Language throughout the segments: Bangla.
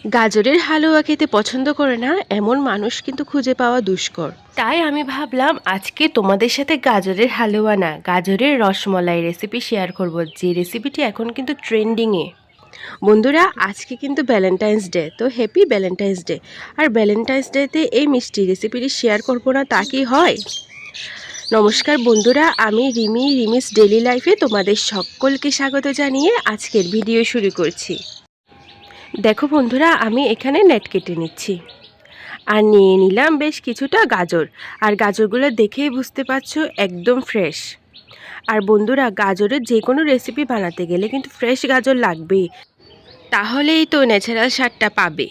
গাজরের হালুয়া খেতে পছন্দ করে না এমন মানুষ কিন্তু খুঁজে পাওয়া দুষ্কর। তাই আমি ভাবলাম আজকে তোমাদের সাথে গাজরের হালুয়া না, গাজরের রসমলাই রেসিপি শেয়ার করব, যে রেসিপিটি এখন কিন্তু ট্রেন্ডিংয়ে। বন্ধুরা, আজকে কিন্তু ভ্যালেন্টাইন্স ডে, তো হ্যাপি ভ্যালেন্টাইন্স ডে। আর ভ্যালেন্টাইন্স ডেতে এই মিষ্টি রেসিপিটি শেয়ার করবো না তা কি হয়? নমস্কার বন্ধুরা, আমি রিমিস ডেইলি লাইফে তোমাদের সকলকে স্বাগত জানিয়ে আজকের ভিডিও শুরু করছি। দেখো বন্ধুরা, আমি এখানে নেট কেটে নিচ্ছি আর নিয়ে নিলাম বেশ কিছুটা গাজর। আর গাজরগুলো দেখেই বুঝতে পারছো একদম ফ্রেশ। আর বন্ধুরা, গাজরের যে কোনো রেসিপি বানাতে গেলে কিন্তু ফ্রেশ গাজর লাগবেই, তাহলেই তো ন্যাচারাল স্বাদটা পাবে।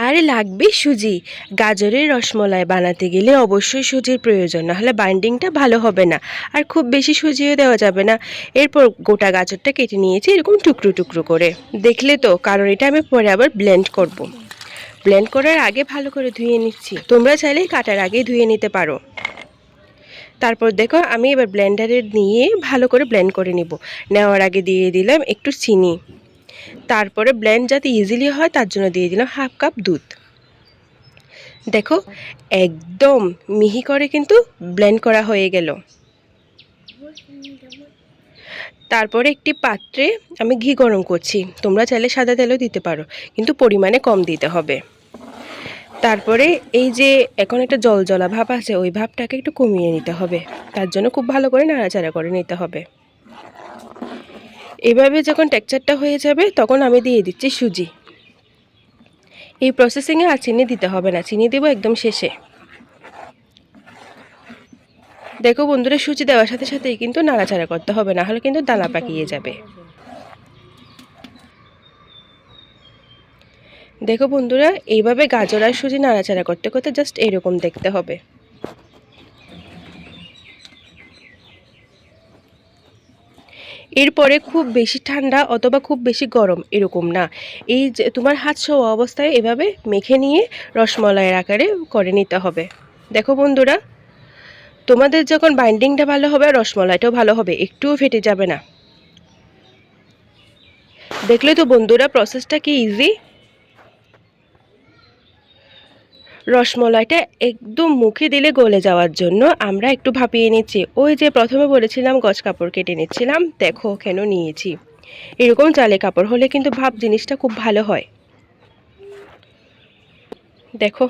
আর লাগবে সুজি। গাজরের রসমলাই বানাতে গেলে অবশ্যই সুজির প্রয়োজন, নাহলে বাইন্ডিংটা ভালো হবে না। আর খুব বেশি সুজিও দেওয়া যাবে না। এরপর গোটা গাজরটা কেটে নিয়েছি এরকম টুকরো টুকরো করে, দেখলে তো, কারণ এটা আমি পরে আবার ব্লেন্ড করব। ব্লেন্ড করার আগে ভালো করে ধুয়ে নিচ্ছি, তোমরা চাইলে কাটার আগে ধুয়ে নিতে পারো। তারপর দেখো, আমি এবার ব্লেন্ডারে নিয়ে ভালো করে ব্লেন্ড করে নিব। নেওয়ার আগে দিয়ে দিলাম একটু চিনি, তারপরে ব্লেন্ড যাতে ইজিলি হয় তার জন্য দিয়ে দিলাম হাফ কাপ দুধ। দেখো, একদম মিহি করে কিন্তু ব্লেন্ড করা হয়ে গেল। তারপরে একটি পাত্রে আমি ঘি গরম করছি, তোমরা চাইলে সাদা তেলও দিতে পারো, কিন্তু পরিমাণে কম দিতে হবে। তারপরে এই যে এখন একটা জলজলা ভাব আছে, ওই ভাবটাকে একটু কমিয়ে নিতে হবে, তার জন্য খুব ভালো করে নাড়াচাড়া করে নিতে হবে। এভাবে যখন টেক্সচারটা হয়ে যাবে তখন আমি দিয়ে দিচ্ছি সুজি। এই প্রসেসিংয়ে আর চিনি দিতে হবে না, চিনি দেবো একদম শেষে। দেখো বন্ধুরা, সুজি দেওয়ার সাথে সাথেই কিন্তু নাড়াচাড়া করতে হবে, না হলে কিন্তু দানা পাকিয়ে যাবে। দেখো বন্ধুরা, এইভাবে গাজর আর সুজি নাড়াচাড়া করতে করতে জাস্ট এরকম দেখতে হবে। এরপরে খুব বেশি ঠান্ডা অথবা খুব বেশি গরম এরকম না, এই যে তোমার হাত ছোঁয়া অবস্থায় এভাবে মেখে নিয়ে রসমলাইয়ের আকারে করে নিতে হবে। দেখো বন্ধুরা, তোমাদের যখন বাইন্ডিংটা ভালো হবে রসমলাইটাও ভালো হবে, একটুও ফেটে যাবে না। দেখলে তো বন্ধুরা প্রসেসটা কি ইজি। রসমলাইটা একদম মুখে দিলে গলে যাওয়ার জন্য আমরা একটু ভাপিয়ে নিচ্ছি। ওই যে প্রথমে বলেছিলাম গজ কাপড় কেটে নিচ্ছিলাম, দেখো কেন নিয়েছি। এরকম চালে কাপড় হলে কিন্তু ভাপ জিনিসটা খুব ভালো হয়। দেখো,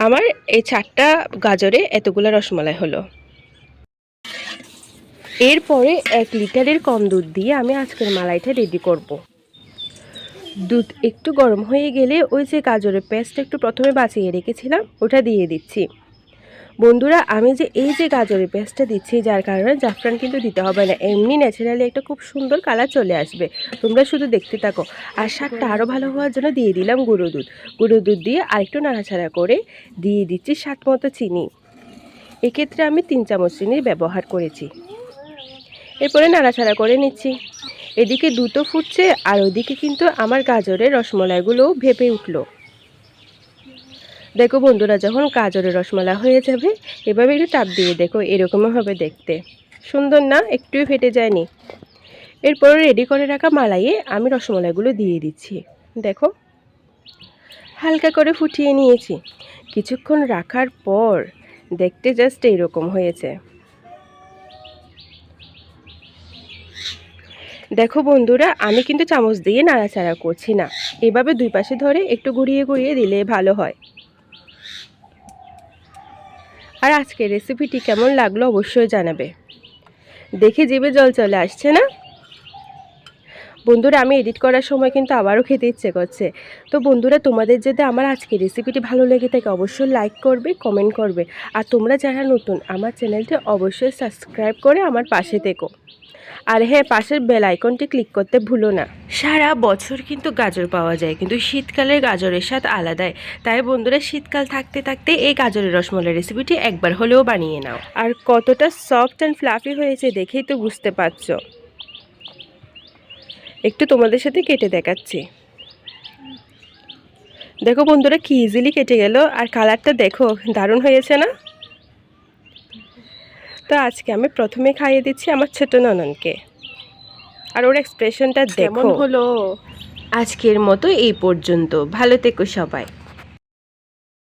আমার এই 4টা গাজরে এতগুলো রসমলাই হলো। এরপরে 1 লিটারের কম দুধ দিয়ে আমি আজকের মালাইটা রেডি করব। দুধ একটু গরম হয়ে গেলে ওই যে গাজরের পেস্ট একটু প্রথমে বাঁচিয়ে রেখেছিলাম ওটা দিয়ে দিচ্ছি। বন্ধুরা, আমি যে এই যে গাজরের পেস্টটা দিচ্ছি, যার কারণে জাফরান কিন্তু দিতে হবে না, এমনি ন্যাচারালি একটা খুব সুন্দর কালার চলে আসবে। তোমরা শুধু দেখতে থাকো। আর স্বাদটা আরও ভালো হওয়ার জন্য দিয়ে দিলাম গুঁড়ো দুধ। গুঁড়ো দুধ দিয়ে আরেকটু নাড়াচাড়া করে দিয়ে দিচ্ছি স্বাদ মতো চিনি। এক্ষেত্রে আমি 3 চামচ চিনির ব্যবহার করেছি। এরপরে নাড়াচাড়া করে নিচ্ছি। এদিকে দুধও ফুটছে আর ওদিকে কিন্তু আমার গাজরের রসমলাইগুলোও ভেপে উঠলো। দেখো বন্ধুরা, যখন গাজরের রসমালাই হয়ে যাবে এভাবে একটু চাপ দিয়ে দেখো, এরকমই হবে দেখতে। সুন্দর না? একটুই ফেটে যায়নি। এরপর রেডি করে রাখা মালাইয়ে আমি রসমালাইগুলো দিয়ে দিচ্ছি। দেখো, হালকা করে ফুটিয়ে নিয়েছি। কিছুক্ষণ রাখার পর দেখতে জাস্ট এইরকম হয়েছে। দেখো বন্ধুরা, আমি কিন্তু চামচ দিয়ে নাড়াচাড়া করছি না, এভাবে 2 পাশে ধরে একটু ঘুরিয়ে ঘুরিয়ে দিলে ভালো হয়। আর আজকের রেসিপিটি কেমন লাগলো অবশ্যই জানাবে। দেখে জিভে জল চলে আসছে না? বন্ধুরা, আমি এডিট করার সময় কিন্তু আবারও খেতে ইচ্ছে করছে। তো বন্ধুরা, তোমাদের যদি আমার আজকের রেসিপিটি ভালো লেগে থাকে অবশ্যই লাইক করবে, কমেন্ট করবে। আর তোমরা যারা নতুন আমার চ্যানেলটি অবশ্যই সাবস্ক্রাইব করে আমার পাশে থেকো। আর হ্যাঁ, পাশের বেল আইকনটি ক্লিক করতে ভুলো না। সারা বছর কিন্তু গাজর পাওয়া যায়, কিন্তু শীতকালের গাজরের স্বাদ আলাদাই। তাই বন্ধুরা, শীতকাল থাকতে থাকতে এই গাজরের রসমলাই রেসিপিটি একবার হলেও বানিয়ে নাও। আর কতটা সফট অ্যান্ড ফ্লাফি হয়েছে দেখেই তো বুঝতে পারছো। একটু তোমাদের সাথে কেটে দেখাচ্ছি। দেখো বন্ধুরা, কি ইজিলি কেটে গেল। আর কালারটা দেখো, দারুণ হয়েছে না? তো আজকে আমি প্রথমে খাইয়ে দিচ্ছি আমার ছোট ননদকে। আর ওর এক্সপ্রেশনটা দেখো। হলো আজকের মতো এই পর্যন্ত। ভালো থেকো সবাই।